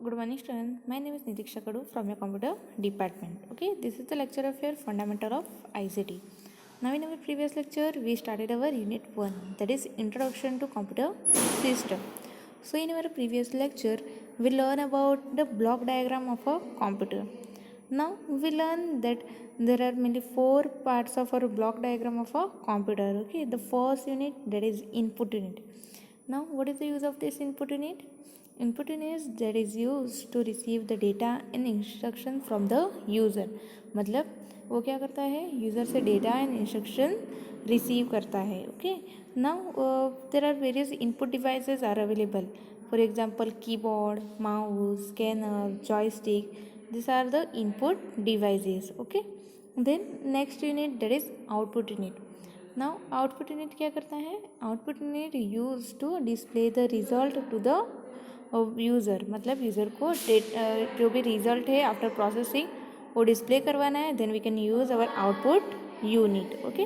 Good morning, student. My name is Nitiksha Kadu from your computer department. Okay, this is the lecture of your fundamental of ICT. Now, in our previous lecture, we started our unit 1, that is Introduction to Computer System. So, in our previous lecture, we learn about the block diagram of a computer. Now, we learn that there are mainly 4 parts of our block diagram of a computer. Okay, the first unit, that is input unit. Now, what is the use of this input unit? Input unit that is used to receive the data and instruction from the user. मतलब वो क्या करता है, user से data and instruction receive करता है. Okay, now there are various input devices are available. For example keyboard, mouse, scanner, joystick, this are the input devices. Okay, then next unit that is output unit. Now output unit क्या करता है? Output unit use to display the result to the user. मतलब user को जो भी result है after processing वो display करवाना है. Then we can use our output unit. Okay,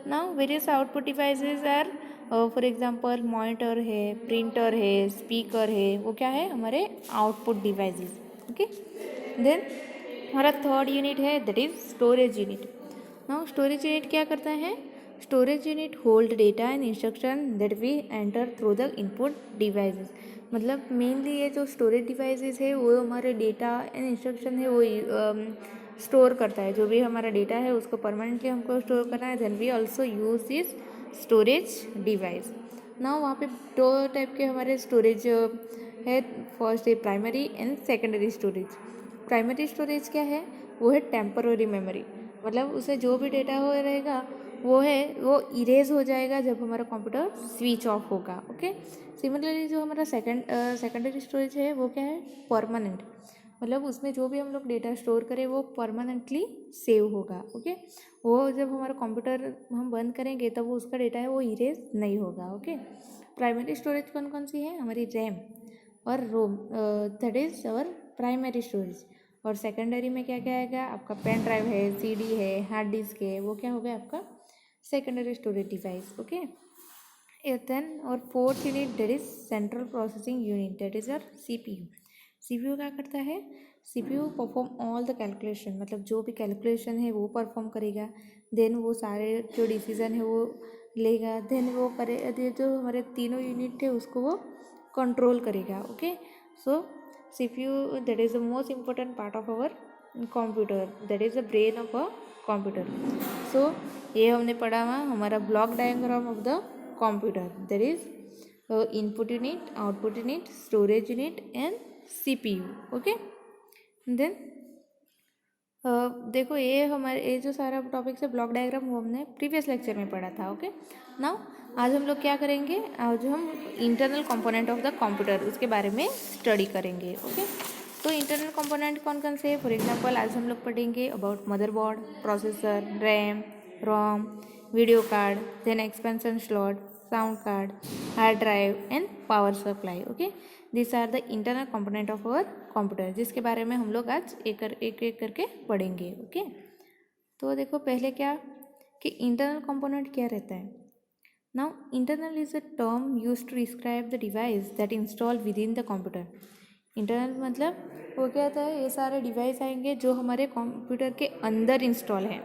now various output devices are for example monitor है, printer है, स्पीकर है. वो क्या है? हमारे आउटपुट डिवाइसेस. ओके, देन हमारा थर्ड यूनिट है that is storage unit. Now storage unit क्या करता है? Storage unit hold data and instruction that we enter through the input devices. मतलब मेनली ये जो स्टोरेज डिवाइसेस है वो हमारे डेटा एंड इंस्ट्रक्शन है वो स्टोर करता है. जो भी हमारा डेटा है उसको परमानेंटली हमको स्टोर करना है. Then we also use this storage device. ना वहाँ पे दो टाइप के हमारे स्टोरेज है. फर्स्ट है primary and secondary storage. Primary storage क्या है? वो है टेम्पररी मेमोरी. मतलब उसे जो भी डेटा हो रहेगा वो इरेज हो जाएगा जब हमारा कंप्यूटर स्विच ऑफ होगा. ओके, सिमिलरली जो हमारा सेकेंडरी स्टोरेज है वो क्या है? परमानेंट. मतलब उसमें जो भी हम लोग डेटा स्टोर करें वो परमानेंटली सेव होगा. ओके, वो जब हमारा कंप्यूटर हम बंद करेंगे तब वो उसका डेटा है वो इरेज नहीं होगा. ओके, प्राइमरी स्टोरेज कौन कौन सी है? हमारी रैम और ROM, that is our primary storage. और सेकेंडरी में क्या क्या आएगा? आपका पेन ड्राइव है, सीडी है, हार्ड डिस्क है. वो क्या हो गया? आपका secondary storage device. Okay, then और fourth unit that is central processing unit, that is our CPU. CPU क्या करता है? CPU perform all the calculation. मतलब जो भी कैलकुलेशन है वो परफॉर्म करेगा. देन वो सारे जो डिसीजन है वो लेगा. देन वो करे जो हमारे तीनों यूनिट थे उसको वो कंट्रोल करेगा. Okay, so CPU that is the most important part of our computer, that is the brain of a computer. So ये हमने पढ़ा हुआ हमारा block diagram of the computer. That is input unit, output unit, storage unit and CPU. Okay, then देखो ये जो सारा topic है ब्लॉक डायग्राम वो हमने प्रीवियस लेक्चर में पढ़ा था. ओके, नाउ आज हम लोग क्या करेंगे? आज हम internal component of the computer उसके बारे में स्टडी करेंगे. ओके, तो इंटरनल कंपोनेंट कौन कौन से है? फॉर एग्जांपल आज हम लोग पढ़ेंगे about motherboard, processor, RAM, ROM, video card, then expansion slot, sound card, hard drive and power supply. Okay, this are the internal component of our computer जिसके बारे में हम लोग आज एक करके पढ़ेंगे. ओके, तो देखो पहले क्या कि इंटरनल कंपोनेंट क्या रहता है. Now internal is a term use to describe the device that install within the computer. Internal मतलब वो क्या होता है? ये सारे डिवाइस आएंगे जो हमारे कंप्यूटर के अंदर इंस्टॉल है.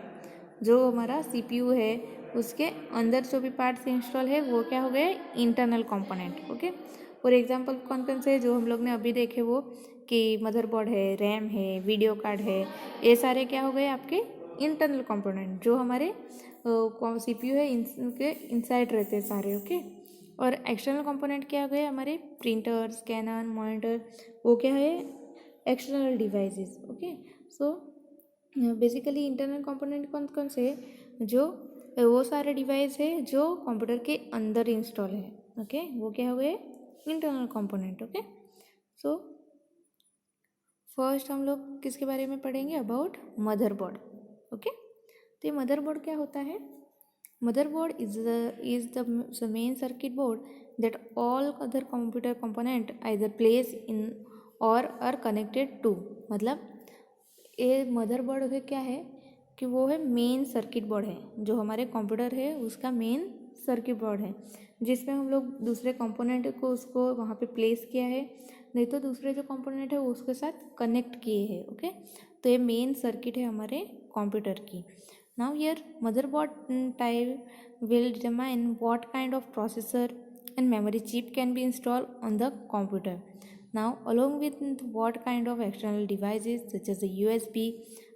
जो हमारा सीपीयू है उसके अंदर जो भी पार्ट्स इंस्टॉल है वो क्या हो गए? Internal component. Okay, for example कौन कौन से जो हम लोग ने अभी देखे वो कि मदरबोर्ड है, रैम है, वीडियो कार्ड है. ये सारे क्या हो गए? आपके इंटरनल कंपोनेंट जो हमारे सीपीयू है इनके इनसाइड रहते हैं सारे. ओके, और एक्सटर्नल कंपोनेंट क्या हो गए? हमारे प्रिंटर, स्कैनर, मॉनिटर. वो क्या है? External devices. Okay, so basically internal component कौन कौन से है? जो वो सारे डिवाइस है जो कंप्यूटर के अंदर इंस्टॉल है. ओके, वो क्या हो गए? Internal component. Okay, so first हम लोग किसके बारे में पढ़ेंगे? About motherboard. ओके, तो ये मदरबोर्ड क्या होता है? Motherboard is the main circuit board that all other computer component either place in or are connected to. मतलब ये मदरबोर्ड है क्या है कि वो है मेन सर्किट बोर्ड है. जो हमारे कंप्यूटर है उसका मेन सर्किट बोर्ड है जिसमें हम लोग दूसरे कंपोनेंट को उसको वहाँ पे प्लेस किया है. नहीं तो दूसरे जो कंपोनेंट है वो उसके साथ कनेक्ट किए हैं। ओके, तो ये मेन सर्किट है हमारे कंप्यूटर की। Now here motherboard type will determine what kind of processor and memory chip can be installed on the computer. Now, along with what kind of external devices such as the USB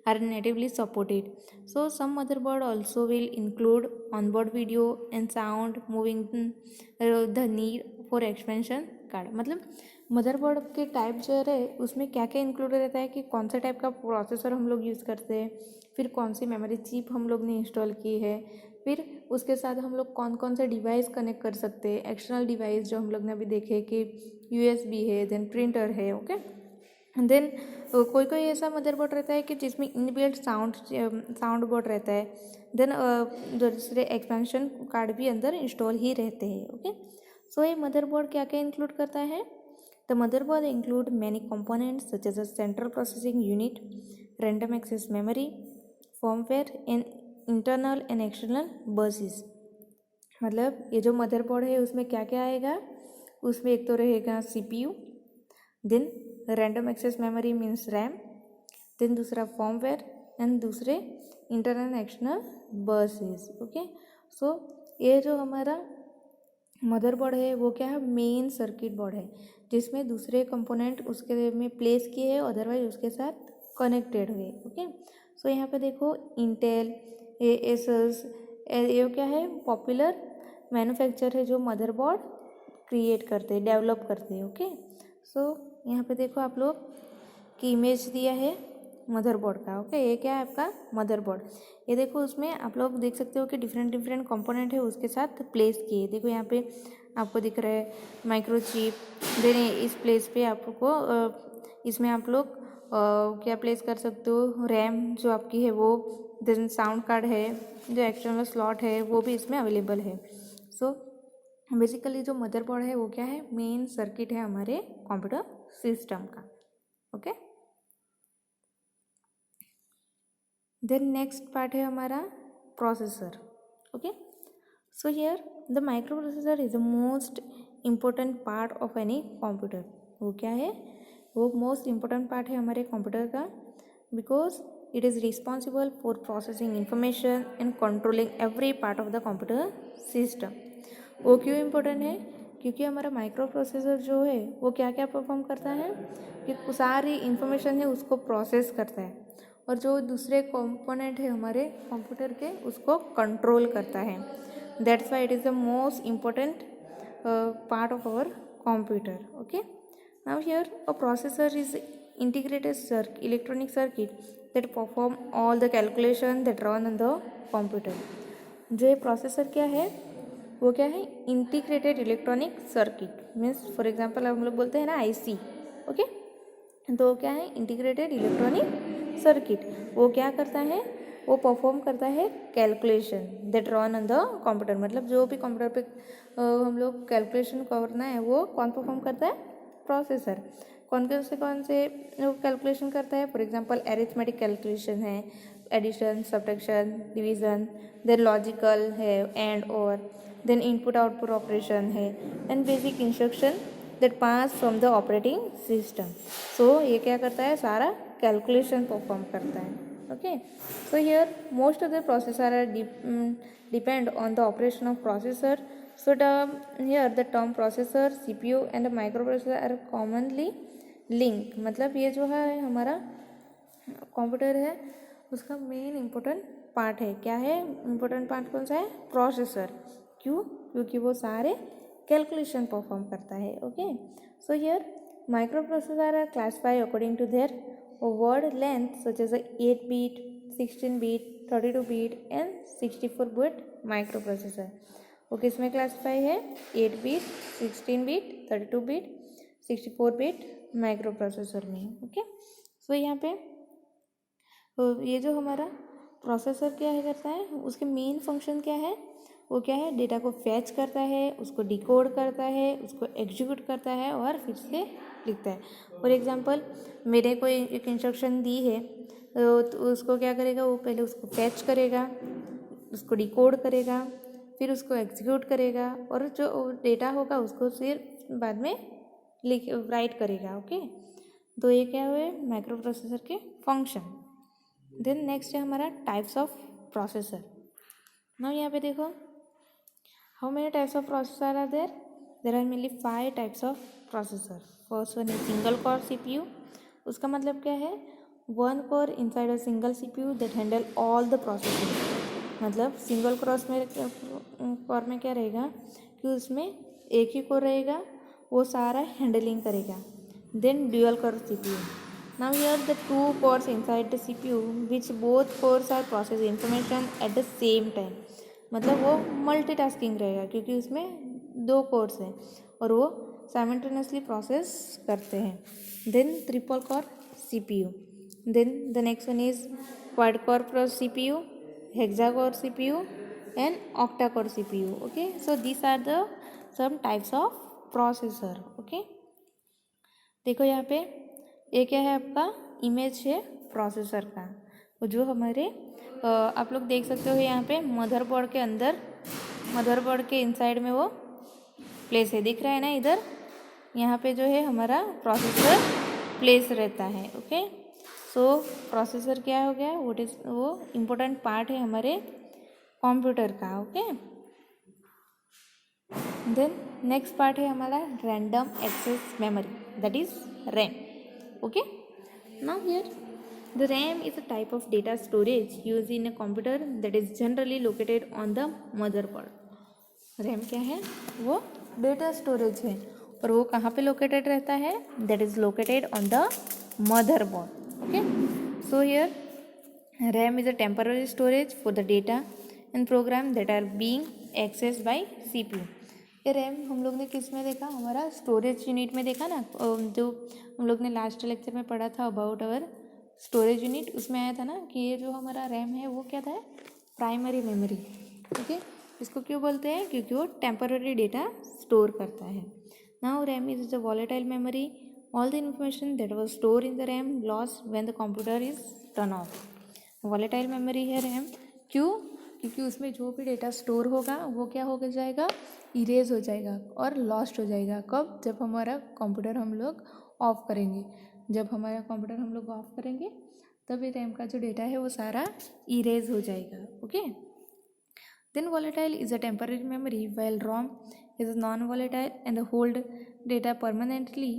are natively supported. So, some motherboard also will include onboard video and sound, moving the need for expansion card. मतलब motherboard के type जो है उसमें क्या क्या include रहता है कि कौन सा टाइप का प्रोसेसर हम लोग यूज़ करते हैं, फिर कौन सी मेमोरी चिप हम लोग ने इंस्टॉल की है, फिर उसके साथ हम लोग कौन कौन से डिवाइस कनेक्ट कर सकते हैं, एक्सटर्नल डिवाइस जो हम लोग ने अभी देखे कि यूएसबी है, देन प्रिंटर है। ओके, देन कोई कोई ऐसा मदरबोर्ड रहता है कि जिसमें इनबिल्ट साउंड बोर्ड रहता है, देन दूसरे एक्सपेंशन कार्ड भी अंदर इंस्टॉल ही रहते हैं। ओके, सो ये मदरबोर्ड क्या क्या इंक्लूड करता है? The motherboard include many components such as a central processing unit, random access memory, firmware and internal and external buses. मतलब ये जो मदरबोर्ड है उसमें क्या क्या आएगा? उसमें एक तो रहेगा CPU, then random access memory means RAM, then दूसरा फर्मवेयर एंड दूसरे internal external buses. Okay, so ये जो हमारा मदरबोर्ड है वो क्या है? मेन सर्किट बोर्ड है जिसमें दूसरे कंपोनेंट उसके में प्लेस किए हैं, अदरवाइज उसके साथ कनेक्टेड हुए। ओके, सो यहाँ पे देखो इंटेल, एसस, ये क्या है? पॉपुलर मैन्युफैक्चर है जो मदरबोर्ड क्रिएट करते हैं, डेवलप करते हैं। ओके, सो यहाँ पे देखो आप लोग की इमेज दिया है मदरबोर्ड का। ओके, ये क्या है आपका मदरबोर्ड। ये देखो उसमें आप लोग देख सकते हो कि डिफरेंट डिफरेंट कंपोनेंट है उसके साथ प्लेस किए। देखो यहाँ पे आपको दिख रहा है माइक्रोचिप, देन इस प्लेस पे आपको इसमें आप लोग क्या प्लेस कर सकते हो? रैम जो आपकी है वो, देन साउंड कार्ड है, जो एक्सटर्नल स्लॉट है वो भी इसमें अवेलेबल है। सो बेसिकली जो मदरबोर्ड है वो क्या है? मेन सर्किट है हमारे कंप्यूटर सिस्टम का। ओके, देन नेक्स्ट पार्ट है हमारा processor. Okay, so here the micro processor is the most important part of any computer. वो क्या है? वो मोस्ट इम्पोर्टेंट पार्ट है हमारे कंप्यूटर का, because it is responsible for processing information and controlling every part of the computer system. वो क्यों important है? क्योंकि हमारा माइक्रो प्रोसेसर जो है वो क्या क्या परफॉर्म करता है कि सारी इंफॉर्मेशन है उसको प्रोसेस करता है, और जो दूसरे कंपोनेंट है हमारे कंप्यूटर के उसको कंट्रोल करता है। That's why it is the most important part of our computer. Okay, now here a processor is integrated electronic circuit that perform all the calculation that run on the computer। जो ये processor क्या है? वो क्या है? Integrated electronic circuit means for example हम लोग बोलते हैं ना आईसी। ओके, तो क्या है? Integrated electronic circuit. वो क्या करता है? वो परफॉर्म करता है calculation that run on the computer. मतलब जो भी कंप्यूटर पे हम लोग कैलकुलेशन करना है वो कौन परफॉर्म करता है? प्रोसेसर। कौन से कैलकुलेशन करता है? फॉर एग्जांपल एरिथमेटिक कैलकुलेशन है, addition, subtraction, division, then logical है, एंड और, देन इनपुट आउटपुट ऑपरेशन है, and basic instruction that pass from the operating system. So ये क्या करता है? सारा कैलकुलेशन परफॉर्म करता है। Okay, so here most of the processor are depend on the operation of processor. So here the term processor, CPU and microprocessor are commonly linked। मतलब ये जो है हमारा कंप्यूटर है उसका मेन इम्पोर्टेंट पार्ट है। क्या है इम्पोर्टेंट पार्ट? कौन सा है? प्रोसेसर। क्यों? क्योंकि वो सारे कैलकुलेशन परफॉर्म करता है। Okay, so here microprocessor are classified according to their word length such as 8-bit, 16-bit, 32-bit and 64-bit microprocessor. वो किस में क्लासीफाई है? 8-bit, 16-bit, 32-bit, 64-bit microprocessor में। ओके, सो यहाँ पे ये जो हमारा प्रोसेसर क्या है करता है, उसके मेन फंक्शन क्या है? वो क्या है? डेटा को फैच करता है, उसको डिकोड करता है, उसको एग्जीक्यूट करता है और फिर से लिखता है। फॉर एग्जांपल मेरे कोई एक इंस्ट्रक्शन दी है तो उसको क्या करेगा? वो पहले उसको फैच करेगा, उसको डिकोड करेगा, फिर उसको एग्जीक्यूट करेगा और जो डेटा होगा उसको फिर बाद में राइट करेगा। ओके, तो ये क्या हुए माइक्रो प्रोसेसर के फंक्शन। देन नेक्स्ट है हमारा टाइप्स ऑफ प्रोसेसर। नाउ यहाँ पे देखो how many types of processor are there. There are mainly 5 types of processor. First one है सिंगल कोर सीपीयू। उसका मतलब क्या है, one core inside a single CPU that handle all the processing. मतलब single core में क्या रहेगा कि उसमें एक ही कोर रहेगा, वो सारा हैंडलिंग करेगा। Then dual core CPU. Now here the 2 cores inside the CPU which both cores are process information at the same time। मतलब वो मल्टीटास्किंग रहेगा क्योंकि उसमें 2 कोर्स हैं और वो साइमल्टेनियसली प्रोसेस करते हैं। Then triple core CPU। Then the next one is quad core CPU, hexa core CPU and octa core CPU। Okay, so this are the some types of processor. Okay, देखो यहाँ पे ये क्या है, आपका image है प्रोसेसर का, वो जो हमारे आप लोग देख सकते हो यहाँ पे मदरबोर्ड के अंदर, मदरबोर्ड के इनसाइड में वो प्लेस है, दिख रहा है ना इधर। यहाँ पे जो है हमारा प्रोसेसर प्लेस रहता है। ओके, सो प्रोसेसर क्या हो गया, वो इम्पोर्टेंट पार्ट है हमारे कंप्यूटर का। ओके, देन नेक्स्ट पार्ट है हमारा random access memory, that is RAM. Okay, now here the RAM is a type of data storage used in a computer that is generally located on the motherboard। RAM क्या है, वो data storage है और वो कहाँ पे located रहता है, that is located on the motherboard. Okay, so here RAM is a temporary storage for the data and program that are being accessed by CPU। ये रैम हम लोग ने किस में देखा, हमारा स्टोरेज यूनिट में देखा ना, जो हम लोग ने लास्ट लेक्चर में पढ़ा था अबाउट अवर स्टोरेज यूनिट, उसमें आया था ना कि ये जो हमारा रैम है वो क्या था, प्राइमरी मेमोरी। ओके, इसको क्यों बोलते हैं, क्योंकि वो टेम्पररी डेटा स्टोर करता है। Now RAM is the volatile memory, all the information that was store in the RAM loss when the computer is turn of. Volatile memory है रैम, क्यों, क्योंकि उसमें जो भी डेटा स्टोर होगा वो क्या हो जाएगा, इरेज हो जाएगा और लॉस्ट हो जाएगा। कब, जब हमारा कंप्यूटर हम लोग ऑफ करेंगे। जब हमारा कंप्यूटर हम लोग ऑफ करेंगे तब ये रैम का जो डेटा है वो सारा इरेज हो जाएगा। Okay, then volatile is a temporary memory while ROM is non volatile and hold data permanently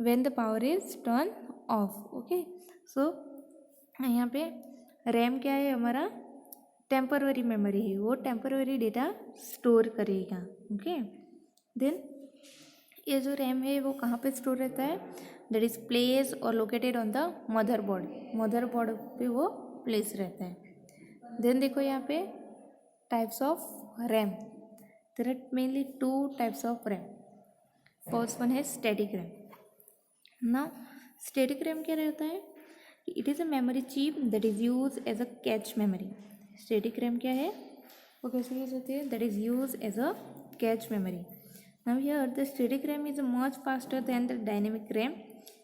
when the power is turn off. Okay, so यहाँ पे रैम क्या है, हमारा टेम्पररी मेमोरी है, वो टेम्पररी डेटा स्टोर करेगा। ओके, देन ये जो रैम है वो कहाँ पे स्टोर रहता है, दैट इज प्लेस और located on the motherboard. Motherboard पे वो प्लेस रहता है। देन देखो यहाँ पे types of RAM, there are mainly 2 types of RAM. First one है static RAM. Now static RAM क्या रहता है, it is a memory chip that is use as a cache memory. Static RAM क्या है, वो कैसे यूज होती है, that is use as a cache memory. Now here the static RAM is much faster than the dynamic RAM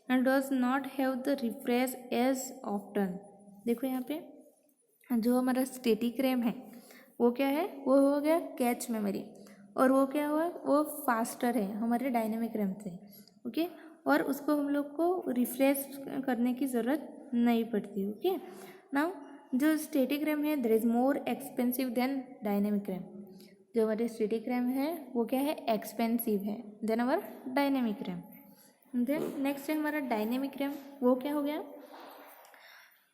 and does not have the refresh as often। देखो यहाँ पे जो हमारा स्टैटिक रैम है वो क्या है, वो हो गया कैच मेमोरी, और वो क्या हुआ, वो फास्टर है हमारे डायनेमिक रैम से। ओके, और उसको हम लोग को रिफ्रेश करने की ज़रूरत नहीं पड़ती। ओके, नाउ जो स्टैटिक रैम है that is more expensive than dynamic RAM. जो हमारे स्टैटिक रैम है वो क्या है, एक्सपेंसिव है then our dynamic RAM. Then next है हमारा डायनेमिक रैम। वो क्या हो गया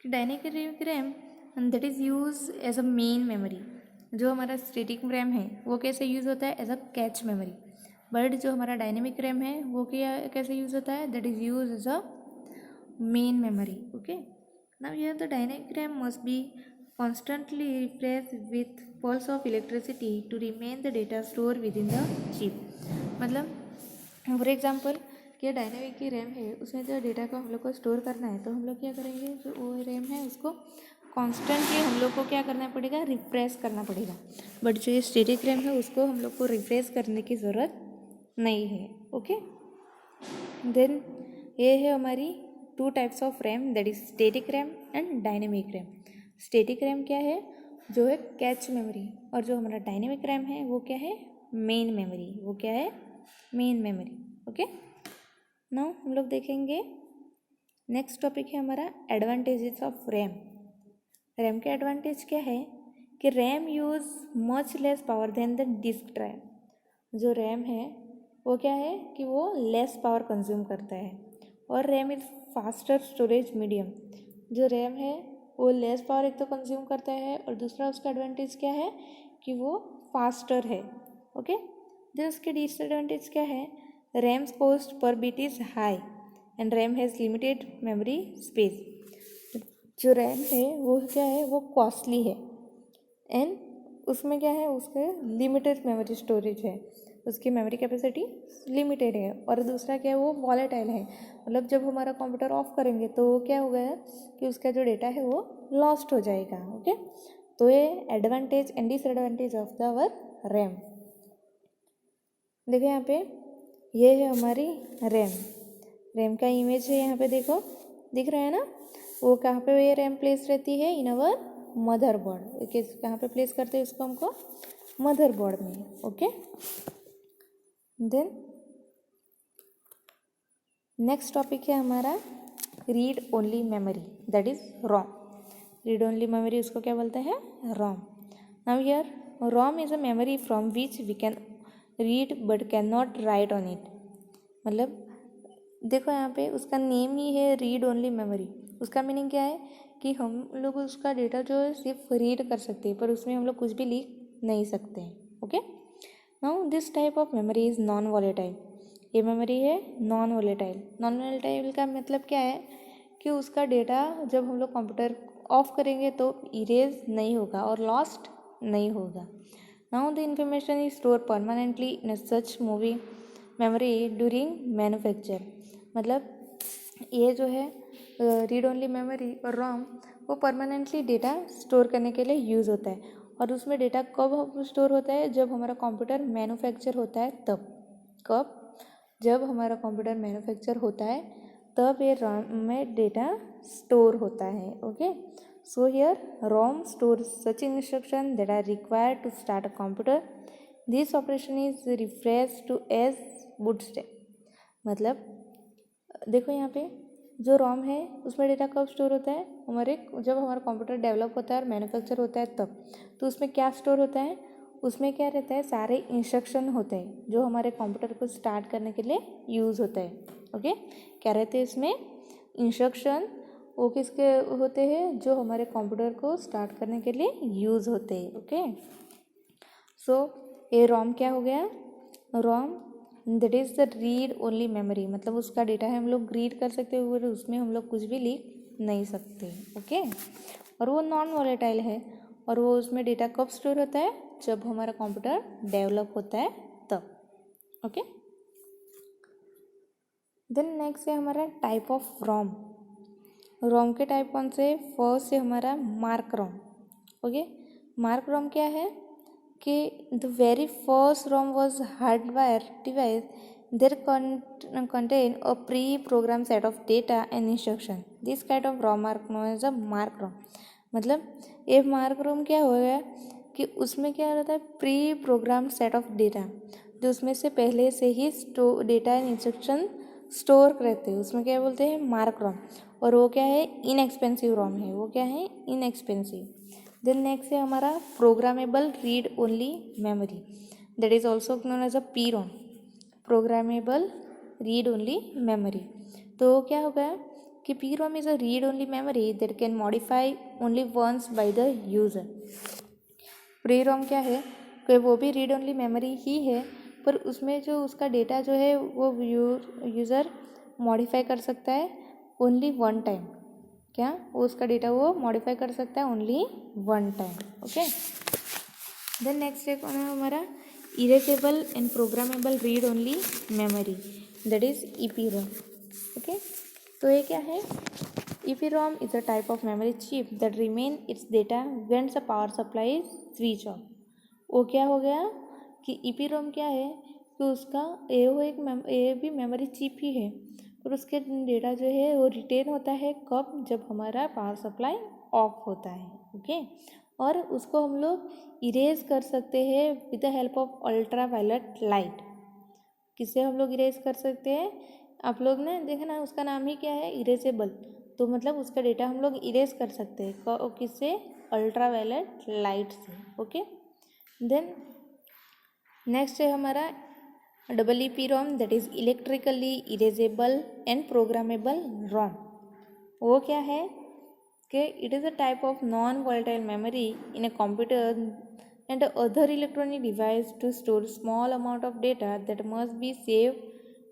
कि dynamic RAM that is use as a main memory. जो हमारा स्टैटिक रैम है वो कैसे यूज़ होता है, as a cache memory. But जो हमारा डायनेमिक रैम है वो क्या कैसे यूज़ होता है, that is use as a main memory. Okay, now here the dynamic RAM must be constantly refreshed with pulse of electricity to remain the data stored within the chip। मतलब for example कि dynamic की RAM है, उसमें जो data को हम लोग को स्टोर करना है तो हम लोग क्या करेंगे, जो वो रैम है उसको कॉन्स्टेंटली हम लोग को क्या करना पड़ेगा, रिफ्रेश करना पड़ेगा। बट जो ये स्टैटिक रैम है उसको हम लोग को रिफ्रेश करने की ज़रूरत नहीं है। ओके, देन ये है हमारी 2 types of RAM, that is static RAM and dynamic RAM. Static RAM क्या है, जो है कैच मेमोरी, और जो हमारा डायनेमिक रैम है वो क्या है, मेन मेमोरी। वो क्या है, मेन मेमोरी। ओके, नाउ हम लोग देखेंगे नेक्स्ट टॉपिक है हमारा एडवांटेजेस ऑफ रैम। रैम के एडवांटेज क्या है कि RAM use much less power than the disk drive. जो रैम है वो क्या है कि वो लेस पावर कंज्यूम करता है, और RAM is faster storage medium. जो रैम है वो लेस पावर एक तो कंज्यूम करता है, और दूसरा उसका एडवांटेज क्या है कि वो फास्टर है। ओके, जो उसके डिसएडवांटेज क्या है, RAM's cost per bit is high and RAM has limited memory space. जो रैम है वो क्या है, वो कॉस्टली है एंड उसमें क्या है, उसके लिमिटेड मेमोरी स्टोरेज है, उसकी मेमोरी कैपेसिटी लिमिटेड है। और दूसरा क्या है, वो वॉलेटाइल है, मतलब जब हमारा कंप्यूटर ऑफ करेंगे तो वो क्या होगा कि उसका जो डेटा है वो लॉस्ट हो जाएगा। ओके, तो ये advantage and disadvantage of the our RAM. देखो यहाँ पे ये है हमारी रैम। रैम का इमेज है यहाँ पे, देखो दिख रहा है ना। वो कहाँ पे ये रैम प्लेस रहती है, इन अवर मदरबोर्ड। कहाँ पे प्लेस करते हैं इसको, हमको मदरबोर्ड में। ओके, देन नेक्स्ट टॉपिक है हमारा read only memory, that is ROM. Read only memory उसको क्या बोलते हैं, ROM. Now here ROM is a memory from which we can read but can not write on it. मतलब देखो यहाँ पे उसका नेम ही है रीड ओनली मेमोरी। उसका मीनिंग क्या है कि हम लोग उसका डेटा जो है सिर्फ रीड कर सकते हैं, पर उसमें हम लोग कुछ भी लिख नहीं सकते हैं। Okay, now this type of memory is non volatile. ये मेमोरी है नॉन वॉलेटाइल। नॉन वॉलेटाइल का मतलब क्या है कि उसका डेटा जब हम लोग कंप्यूटर ऑफ करेंगे तो इरेज नहीं होगा और लॉस्ट नहीं होगा। Now the information is store permanently in such movie memory during manufacture. मतलब ये जो है रीड ओनली मेमोरी और रोम वो परमानेंटली डेटा स्टोर करने के लिए यूज़ होता है। और उसमें डेटा कब स्टोर होता है, जब हमारा कंप्यूटर मैन्युफैक्चर होता है तब। कब, जब हमारा कंप्यूटर मैन्युफैक्चर होता है तब ये रोम में डेटा स्टोर होता है। Okay, so here ROM store such instruction that are required to start a computer. This operation is refers to as bootstrap. मतलब देखो यहाँ पे जो रोम है उसमें डेटा कब स्टोर होता है, जब हमारा कंप्यूटर डेवलप होता है और मैन्युफैक्चर होता है तब। तो उसमें क्या स्टोर होता है, उसमें क्या रहता है, सारे इंस्ट्रक्शन होते हैं जो हमारे कंप्यूटर को स्टार्ट करने के लिए यूज़ होता है। ओके, क्या रहते हैं इसमें इंस्ट्रक्शन, वो किसके होते हैं, जो हमारे कंप्यूटर को स्टार्ट करने के लिए यूज़ होते हैं। ओके, सो ये रोम क्या हो गया, ROM that is the read only memory. मतलब उसका डेटा है हम लोग रीड कर सकते हैं, उसमें हम लोग कुछ भी लिख नहीं सकते। ओके, और वो नॉन वॉलेटाइल है, और वो उसमें डेटा कब स्टोर होता है, जब हमारा कंप्यूटर डेवलप होता है तब। ओके, देन नेक्स्ट है हमारा टाइप ऑफ रोम। रोम के टाइप कौन से, फर्स्ट है हमारा mark ROM. Okay, mark ROM क्या है कि the very first ROM was hardware device there contain a pre-programmed set of data and instruction. This kind of ROM are known as a mark ROM. मतलब ये mark ROM क्या हो गया कि उसमें क्या रहता है, pre program set of data, जो उसमें से पहले से ही डेटा एंड इंस्ट्रक्शन स्टोर रहते हैं, उसमें क्या बोलते हैं, मार्क रोम। और वो क्या है, इनएक्सपेंसिव रोम है, वो क्या है, इनएक्सपेंसिव। देन नेक्स्ट है हमारा programmable read only memory, that is also known as a P ROM. Programmable read only memory, तो क्या होगा कि P ROM is a read only memory that can modify only once by the user. Pre ROM क्या है कि वो भी read only memory ही है, पर उसमें जो उसका डेटा जो है वो यूज़र मॉडिफाई कर सकता है ओनली वन टाइम। क्या, वो उसका डेटा वो मॉडिफाई कर सकता है only one time. Okay, then next है कौन है हमारा, erasable and programmable read only memory, that is EP ROM. Okay, तो ये क्या है, EP ROM is a type of memory chip that remain its data when the power supply is switch off. वो क्या हो गया कि ईपी रोम क्या है कि उसका ये भी मेमोरी चिप ही है, और उसके डेटा जो है वो रिटेन होता है कब, जब हमारा पावर सप्लाई ऑफ होता है। ओके, और उसको हम लोग इरेज कर सकते हैं with the help of ultra violet light. किससे हम लोग इरेज कर सकते हैं, आप लोग ने देखा ना, उसका नाम ही क्या है, इरेजेबल। तो मतलब उसका डेटा हम लोग इरेज कर सकते हैं किससे, अल्ट्रावायलेट लाइट से। ओके, देन नेक्स्ट है हमारा EEPROM, that is electrically erasable and programmable ROM. वो क्या है कि it is a type of non volatile memory in a computer and other electronic device to store small amount of data that must be save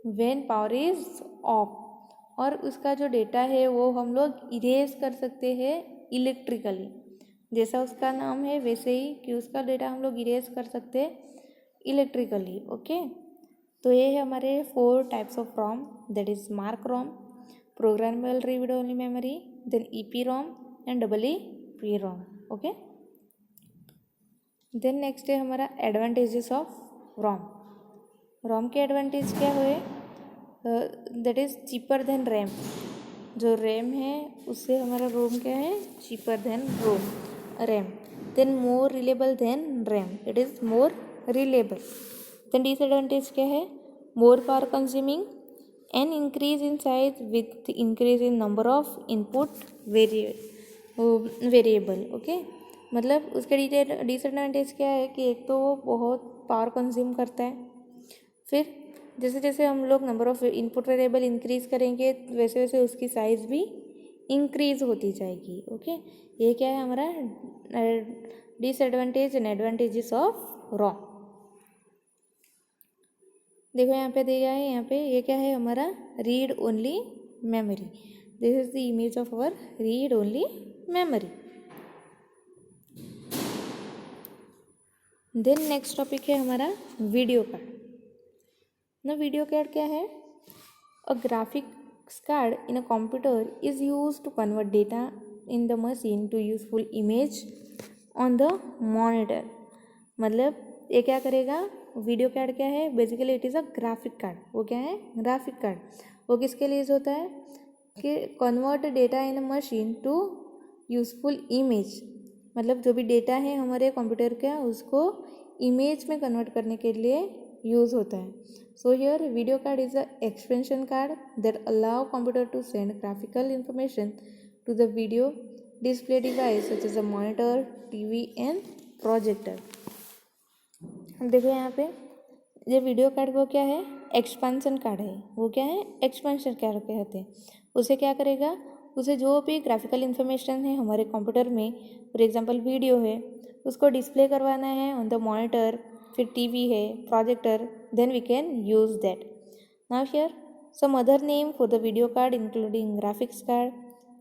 when power is off. और उसका जो data है वो हम लोग इरेज कर सकते हैं इलेक्ट्रिकली, जैसा उसका नाम है वैसे ही कि उसका डेटा हम लोग इरेज कर सकते हैं इलेक्ट्रिकली। ओके, तो ये है हमारे 4 types of ROM, that is mark ROM, programmable read only memory, then EPROM and EEPROM। Okay, then next है हमारा एडवांटेजेस ऑफ ROM। ROM के एडवांटेज क्या हुए, that is cheaper than RAM. जो रैम है उससे हमारा ROM क्या है, cheaper than RAM. Then more reliable than RAM, it is more reliable. Then disadvantage क्या है, more power consuming and increase in size with increase in number of input variable. Okay, मतलब उसके disadvantage क्या है कि एक तो वो बहुत पावर कंज्यूम करता है, फिर जैसे जैसे हम लोग number of input variable increase करेंगे वैसे वैसे उसकी साइज़ भी इंक्रीज होती जाएगी। ओके, ये क्या है हमारा disadvantage and advantages of ROM। देखो यहाँ पे दिया है, यहाँ पे ये क्या है हमारा read only memory. This is the image of our read only memory. Then next topic है हमारा वीडियो कार्ड। ना वीडियो कार्ड क्या है, a graphics card in a computer is use to convert data in the machine to useful image on the monitor. मतलब ये क्या करेगा, video card क्या है, basically it is a graphic card. वो क्या है, ग्राफिक कार्ड। वो किसके लिए यूज होता है कि convert data in a machine to useful image. मतलब जो भी डेटा है हमारे कंप्यूटर का उसको इमेज में कन्वर्ट करने के लिए यूज़ होता है। So here video card is a expansion card that allow computer to send graphical information to the video display device such as a monitor, TV and projector. देखो यहाँ पे ये वीडियो कार्ड वो क्या है, एक्सपेंशन कार्ड है। वो क्या है, एक्सपेंशन कार्ड कहते हैं। उसे क्या करेगा, उसे जो भी ग्राफिकल इंफॉर्मेशन है हमारे कंप्यूटर में, फॉर एग्जांपल वीडियो है, उसको डिस्प्ले करवाना है ऑन द मॉनिटर, फिर टीवी है, projector, then we can use that. Now here some other name for the video card including graphics card,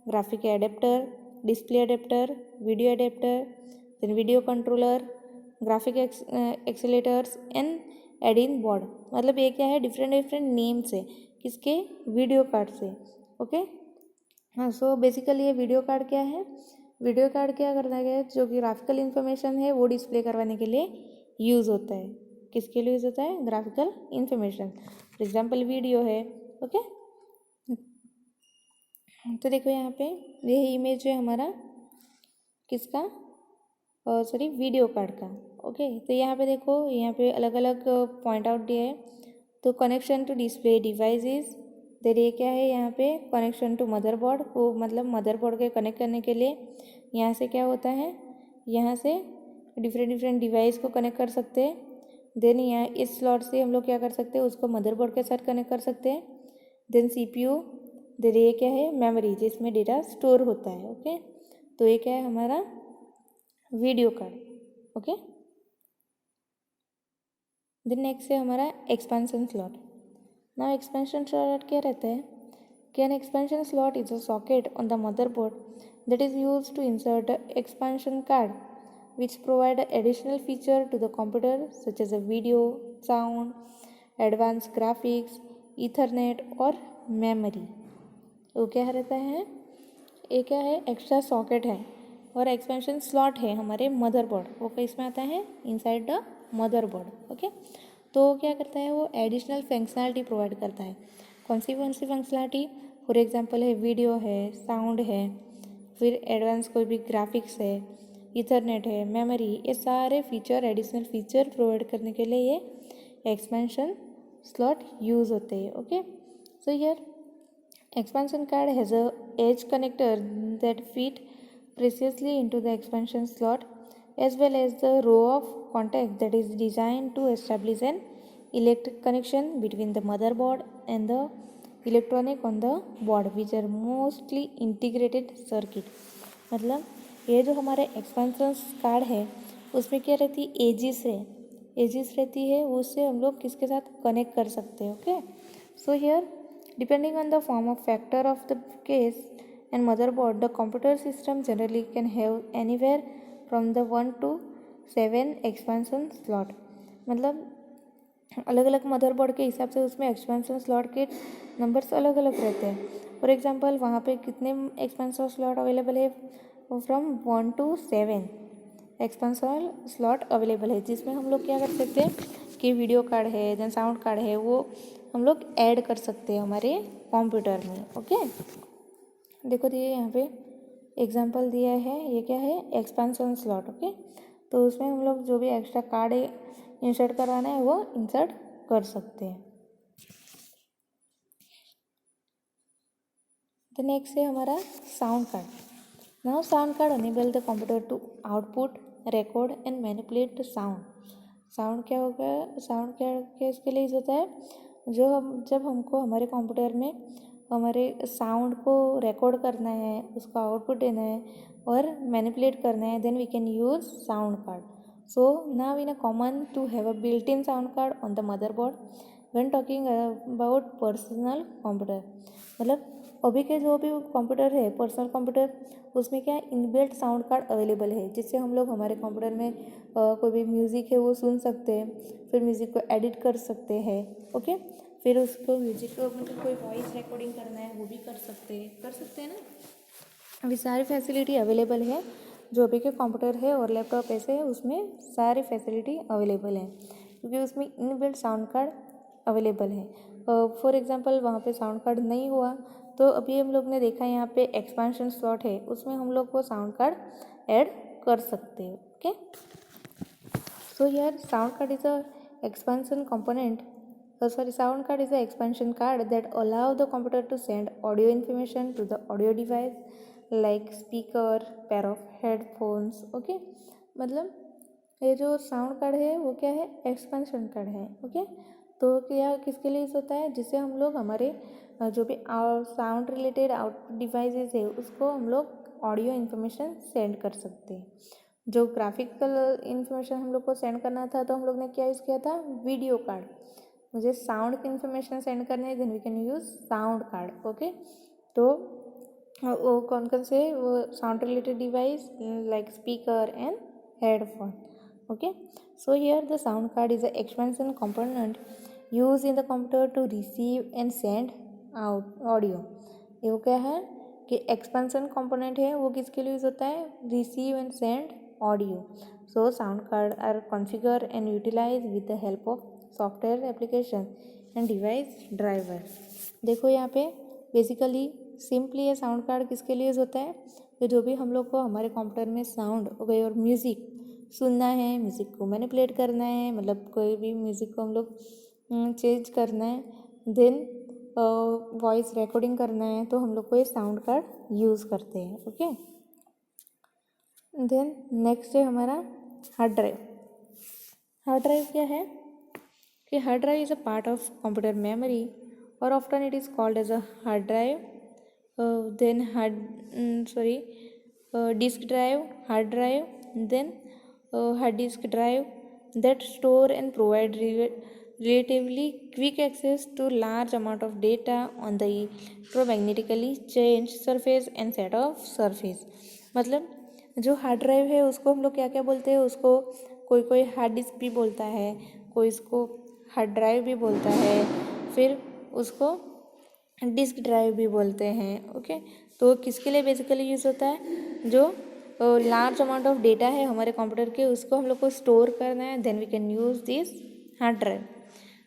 graphic adapter, display adapter, video adapter, then video controller, graphic accelerators and add in board. मतलब ये क्या है, different different names है किसके, video card से। Okay, हाँ, so basically ये video card क्या है, वीडियो कार्ड क्या करना है, जो कि ग्राफिकल इंफॉर्मेशन है वो डिस्प्ले करवाने के लिए यूज़ होता है। किसके लिए यूज़ होता है, graphical information, for example video है। ओके, तो देखो यहाँ पे यही इमेज है हमारा किसका, सॉरी वीडियो कार्ड का। ओके, तो यहाँ पे देखो, यहाँ पे अलग अलग पॉइंट आउट दिया है। तो कनेक्शन टू डिस्प्ले डिवाइसेस, देर ये क्या है, यहाँ पे कनेक्शन टू मदरबोर्ड को, मतलब मदरबोर्ड के कनेक्ट करने के लिए यहाँ से क्या होता है, यहाँ से डिफरेंट डिफरेंट डिवाइस को कनेक्ट कर सकते हैं। देन यहाँ इस स्लॉट से हम लोग क्या कर सकते हैं, उसको मदरबोर्ड के साथ कनेक्ट कर सकते हैं। देन CPU, देन ये क्या है, मेमोरी जिसमें डेटा स्टोर होता है। ओके, तो ये क्या है हमारा video card. Okay, then next है हमारा एक्सपेंशन स्लॉट। ना एक्सपेंशन स्लॉट क्या रहता है, कि an expansion slot is a socket on the motherboard that is used to insert expansion card which provide additional feature to the computer such as a video, sound, advanced graphics, ethernet और memory। तो क्या रहता है, ये क्या है, extra socket है और एक्सपेंशन स्लॉट है हमारे मदरबोर्ड। वो किसमें आता है, इनसाइड द मदरबोर्ड। ओके, तो क्या करता है, वो एडिशनल फंक्शनैलिटी प्रोवाइड करता है। कौन सी फंक्शनैलिटी, फॉर एग्जांपल है वीडियो है, साउंड है, फिर एडवांस कोई भी ग्राफिक्स है, ईथरनेट है, मेमोरी, ये सारे फीचर, एडिशनल फीचर प्रोवाइड करने के लिए ये एक्सपेंशन स्लॉट यूज़ होते हैं। Okay, So here expansion card has a edge connector that fit precisely into the expansion slot, as well as the row of contacts that is designed to establish an electric connection between the motherboard and the electronic on the board, which are mostly integrated circuit. मतलब ये जो हमारे expansion card है उसमें क्या रहती है, edges रहती है, उससे हम लोग किसके साथ कनेक्ट कर सकते हैं. Okay, so here depending on the form of factor of the case and motherboard, the computer system generally can have anywhere from the 1 to 7 expansion slot. मतलब अलग अलग मदरबोर्ड के हिसाब से उसमें एक्सपेंशन स्लॉट के नंबर्स अलग अलग रहते हैं. फॉर एग्जांपल वहाँ पे कितने एक्सपेंशन स्लॉट अवेलेबल है, from 1 to 7 expansion slot available है, जिसमें हम लोग क्या कर सकते हैं कि वीडियो कार्ड है, देन साउंड कार्ड है, वो हम लोग ऐड कर सकते हैं हमारे कंप्यूटर में. ओके, देखो ये यहाँ पे एग्जांपल दिया है, ये क्या है, एक्सपेंशन स्लॉट. ओके, तो उसमें हम लोग जो भी एक्स्ट्रा कार्ड इंसर्ट करवाना है वो इंसर्ट कर सकते हैं. तो नेक्स्ट है हमारा sound card. Now sound card enable the computer to output, record and manipulate the sound. Sound क्या होगा, साउंड क्या इसके लिए यूज होता है, जब हमको हमारे कंप्यूटर में हमारे साउंड को रिकॉर्ड करना है, उसका आउटपुट देना है और मैनिपुलेट करना है, then we can use sound card. So now in a common to have a built in sound card on the motherboard when talking about personal computer. मतलब अभी के जो भी कंप्यूटर है, पर्सनल कंप्यूटर, उसमें क्या इनबिल्ट साउंड कार्ड अवेलेबल है, जिससे हम लोग हमारे कंप्यूटर में कोई भी म्यूज़िक है वो सुन सकते हैं, फिर म्यूज़िक को एडिट कर सकते हैं. ओके, फिर उसको म्यूजिक को मतलब कोई वॉइस रिकॉर्डिंग करना है वो भी कर सकते हैं ना. अभी सारी फैसिलिटी अवेलेबल है, जो अभी के कंप्यूटर है और लैपटॉप ऐसे है उसमें सारी फैसिलिटी अवेलेबल है, क्योंकि उसमें इनबिल्ट साउंड कार्ड अवेलेबल है. फॉर एग्जांपल वहाँ पे साउंड कार्ड नहीं हुआ तो अभी हम लोग ने देखा यहाँ पे एक्सपेंशन स्लॉट है, उसमें हम लोग को साउंड कार्ड ऐड कर सकते हैं. Okay, so here sound card is a expansion component. Sound card is an expansion card that allow the computer to send audio information to the audio device like speaker, pair of headphones. Okay, मतलब ये जो sound card है वो क्या है, expansion card है. Okay, तो क्या किसके लिए यूज़ होता है, जिससे हम लोग हमारे जो भी साउंड रिलेटेड आउटपुट डिवाइसेस है उसको हम लोग ऑडियो इन्फॉर्मेशन सेंड कर सकते हैं. जो ग्राफिकल इन्फॉर्मेशन हम लोग को सेंड करना था तो हम लोग ने क्या यूज़ किया था, वीडियो कार्ड. मुझे साउंड की इन्फॉर्मेशन सेंड करने है, then we can use sound card. Okay, तो वो कौन कौन से, वो sound related device like speaker and headphone. Okay, so here the sound card is a expansion component use in the computer to receive and send out audio. ये क्या है कि एक्सपेंशन कंपोनेंट है, वो किसके लिए यूज होता है, receive and send audio. So sound card are configure and utilize with the help of software application and device driver. देखो यहाँ पे बेसिकली सिंपली ये साउंड कार्ड किसके लिए यूज़ होता है, तो जो भी हम लोग को हमारे कंप्यूटर में साउंड और म्यूज़िक सुनना है, म्यूज़िक को मैनिपुलेट करना है, मतलब कोई भी म्यूज़िक को हम लोग चेंज करना है, देन वॉइस रिकॉर्डिंग करना है, तो हम लोग को ये साउंड कार्ड यूज़ करते हैं. ओके, देन नेक्स्ट है हमारा हार्ड ड्राइव. हार्ड ड्राइव क्या है कि hard drive is a part of computer memory और often it is called as a hard drive, then disk drive, hard drive, then hard disk drive that store and provide relatively quick access to large amount of data on the electromagnetically changed surface and set of surface. मतलब जो hard drive है उसको हम लोग क्या क्या बोलते हैं, उसको कोई हार्ड डिस्क भी बोलता है, कोई इसको हार्ड ड्राइव भी बोलता है, फिर उसको डिस्क ड्राइव भी बोलते हैं. ओके, तो किसके लिए बेसिकली यूज़ होता है, जो लार्ज अमाउंट ऑफ डेटा है हमारे कंप्यूटर के उसको हम लोग को स्टोर करना है, then we can use this hard drive.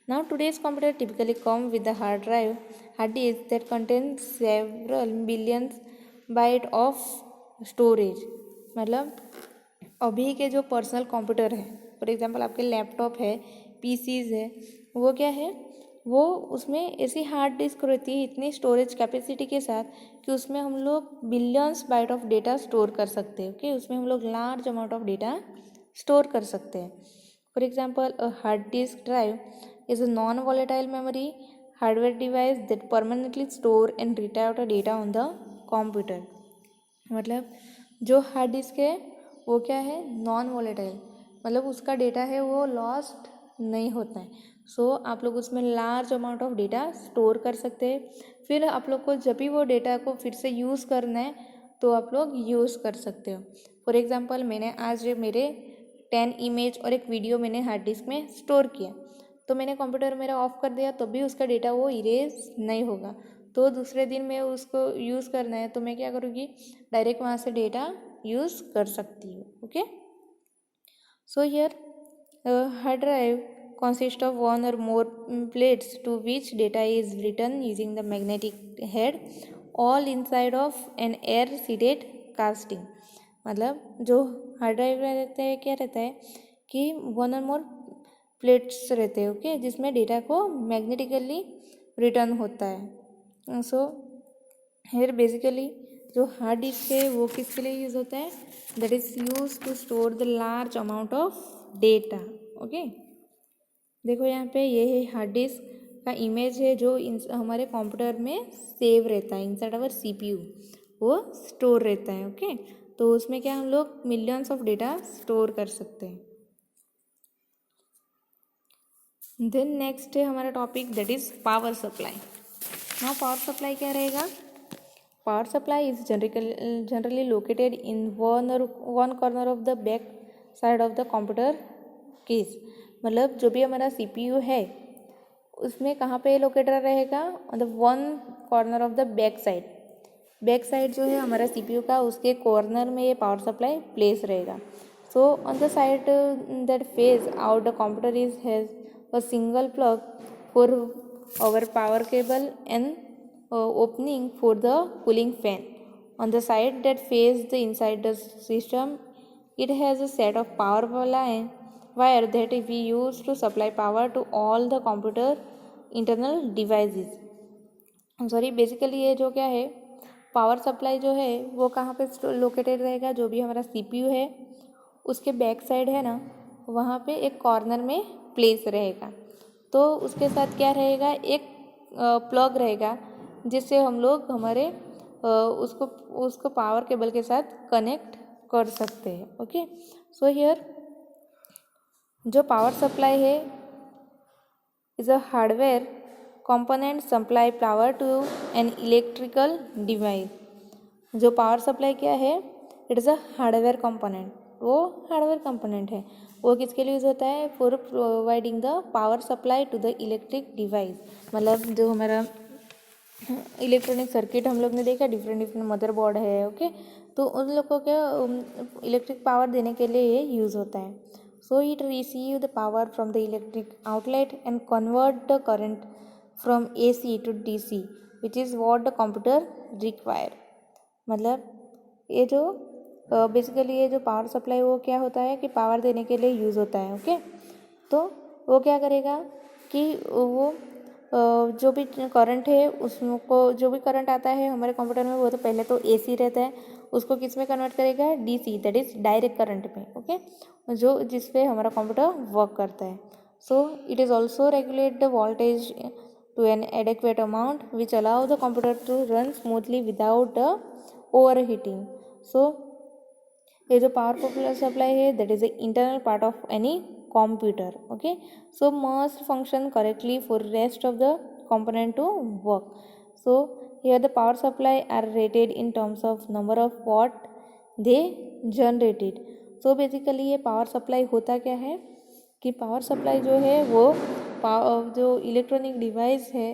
Now today's computer typically come with the hard drive, hard disk that contain several billions byte of storage. मतलब अभी के जो पर्सनल कंप्यूटर है, फॉर एग्जांपल आपके लैपटॉप है, PCs है, वो क्या है, वो उसमें ऐसी हार्ड डिस्क रहती है इतनी स्टोरेज कैपेसिटी के साथ कि उसमें हम लोग billions byte of data store कर सकते हैं। ओके, उसमें हम लोग large amount of data store कर सकते हैं। For example, a hard disk drive is a non volatile memory hardware device that permanently store and retire the data on the computer. मतलब जो हार्ड डिस्क है वो क्या है, नॉन वॉलेटाइल, मतलब उसका डेटा है वो लॉस्ट नहीं होता है। सो आप लोग उसमें large amount of data store कर सकते हैं। फिर आप लोग को जब भी वो डेटा को फिर से यूज़ करना है तो आप लोग यूज़ कर सकते हो। फॉर एग्जांपल, मैंने आज मेरे 10 इमेज और एक वीडियो मैंने हार्ड डिस्क में स्टोर किया, तो मैंने कंप्यूटर मेरा ऑफ कर दिया तो भी उसका डेटा वो इरेज नहीं होगा। तो दूसरे दिन मैं उसको यूज़ करना है तो मैं क्या करूँगी, डायरेक्ट वहाँ से डेटा यूज़ कर सकती हूँ। Okay, so here hard drive consists of one or more plates to which data is written using the magnetic head, all inside of an air seated casting। मतलब जो हार्ड ड्राइव में रहता है क्या रहता है कि वन और मोर प्लेट्स रहते हैं, ओके, जिसमें डेटा को मैग्नेटिकली रिटर्न होता है। सो हेयर बेसिकली जो हार्ड डिस्क है वो किसके लिए यूज़ होता है, that is use to store the large amount of data. Okay, देखो यहाँ पे ये है हार्ड डिस्क का इमेज है जो हमारे कंप्यूटर में सेव रहता है इनसाइड आवर सीपीयू, वो स्टोर रहता है। ओके, तो उसमें क्या हम लोग मिलियंस ऑफ डेटा स्टोर कर सकते हैं। देन नेक्स्ट है हमारा topic that is power supply. Now power supply क्या रहेगा, power supply is generally located in one corner of the back side of the computer case. मतलब जो भी हमारा सीपीयू है उसमें कहाँ पे लोकेटेड रहेगा, on the one corner of the back side. Back side जो है हमारा सीपीयू का, उसके कॉर्नर में ये पावर सप्लाई प्लेस रहेगा। So on the side that face out the computer is has a single plug for our power cable and opening for the cooling fan. On the side that face the inside the system, it has a set of power line wire that we use to supply power to all the computer internal devices. Sorry, basically ये जो क्या है power supply जो है वो कहाँ पे located रहेगा, जो भी हमारा सीपीयू है उसके बैक साइड है ना, वहाँ पे एक कॉर्नर में प्लेस रहेगा। तो उसके साथ क्या रहेगा, एक प्लग रहेगा जिससे हम लोग हमारे उसको पावर केबल के साथ कनेक्ट कर सकते हैं। ओके, सो हियर जो पावर सप्लाई है is a hardware component supply power to an electrical device. जो पावर सप्लाई क्या है, it is a hardware component, वो हार्डवेयर कंपोनेंट है। वो किसके लिए यूज़ होता है, for providing the power supply to the electric device. मतलब जो हमारा इलेक्ट्रॉनिक सर्किट हम लोग ने देखा, डिफरेंट डिफरेंट मदरबोर्ड है, ओके, तो उन लोग को क्या इलेक्ट्रिक पावर देने के लिए ये यूज़ होता है। So it receive the power from the electric outlet and convert the current from AC to DC, which is what the computer require. मतलब ये जो बेसिकली ये जो पावर सप्लाई वो क्या होता है कि पावर देने के लिए यूज़ होता है। ओके, तो वो क्या करेगा कि वो जो भी करंट है उसको, जो भी करंट आता है हमारे कंप्यूटर में वो तो पहले तो AC रहता है, उसको किस में कन्वर्ट करेगा, DC, that is direct current में। ओके, जो जिस पे हमारा कंप्यूटर वर्क करता है। So it is also regulate the voltage to an adequate amount which allow the computer to run smoothly without overheating. So ये जो पावर सप्लाई है that is the internal part of any computer. Okay, so must function correctly for rest of the component to work. So here the power supply are rated in terms of number of watt they generated. So basically ये power supply होता क्या है कि power supply जो है वो जो electronic device है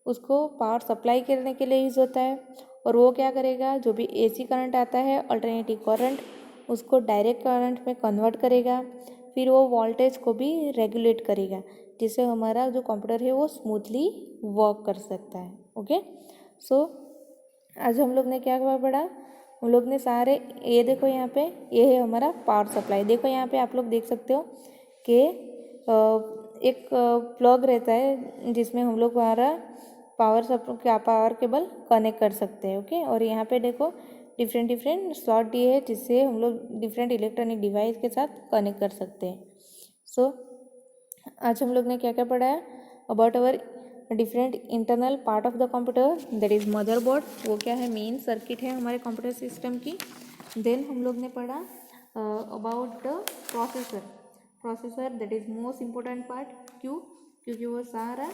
उसको पावर सप्लाई करने के लिए यूज़ होता है। और वो क्या करेगा, जो भी AC करंट आता है अल्टरनेटिव करंट, उसको डायरेक्ट करंट में कन्वर्ट करेगा, फिर वो वोल्टेज को भी रेगुलेट करेगा, जिससे हमारा जो कंप्यूटर है वो स्मूथली वर्क कर सकता है। ओके, सो आज हम लोग ने क्या पढ़ा, हम लोग ने सारे, ये देखो यहाँ पे ये है हमारा पावर सप्लाई। देखो यहाँ पे आप लोग देख सकते हो कि एक प्लग रहता है जिसमें हम लोग हमारा पावर केबल कनेक्ट कर सकते हैं। ओके, और यहाँ पे देखो डिफरेंट स्लॉट दिए हैं जिससे हम लोग डिफरेंट इलेक्ट्रॉनिक डिवाइस के साथ कनेक्ट कर सकते हैं। सो आज हम लोग ने क्या क्या पढ़ा है about our different internal part of the computer, that is motherboard, वो क्या है, मेन सर्किट है हमारे कंप्यूटर सिस्टम की। देन हम लोग ने पढ़ा about the processor that is most important part. क्यों? क्योंकि वो सारा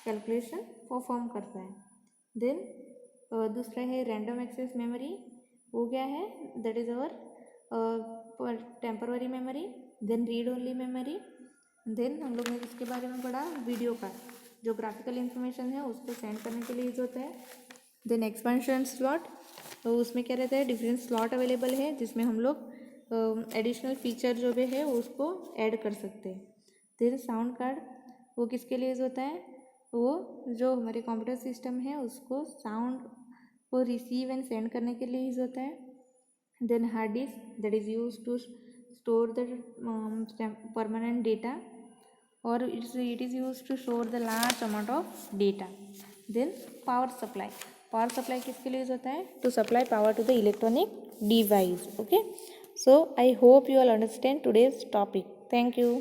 कैलकुलेशन परफॉर्म करता है। देन दूसरा है रैंडम एक्सेस मेमोरी, वो क्या है, that is our temporary memory. Then read only memory. Then हम लोग ने इसके बारे में पढ़ा वीडियो का जो ग्राफिकल इंफॉर्मेशन है उसको सेंड करने के लिए यूज होता है। देन एक्सपेंशन स्लॉट, तो उसमें क्या रहता है, डिफरेंट स्लॉट अवेलेबल है जिसमें हम लोग एडिशनल फीचर जो भी है उसको ऐड कर सकते हैं। देन साउंड कार्ड, वो किसके लिए यूज होता है, वो जो हमारे कंप्यूटर सिस्टम है उसको साउंड को रिसीव एंड सेंड करने के लिए यूज होता है। Then hard disk, that is use to store the permanent data और it is used to store the large amount of data. Then power supply किसके लिए यूज होता है, to supply power to the electronic device. Okay, so I hope you all understand today's topic. Thank you.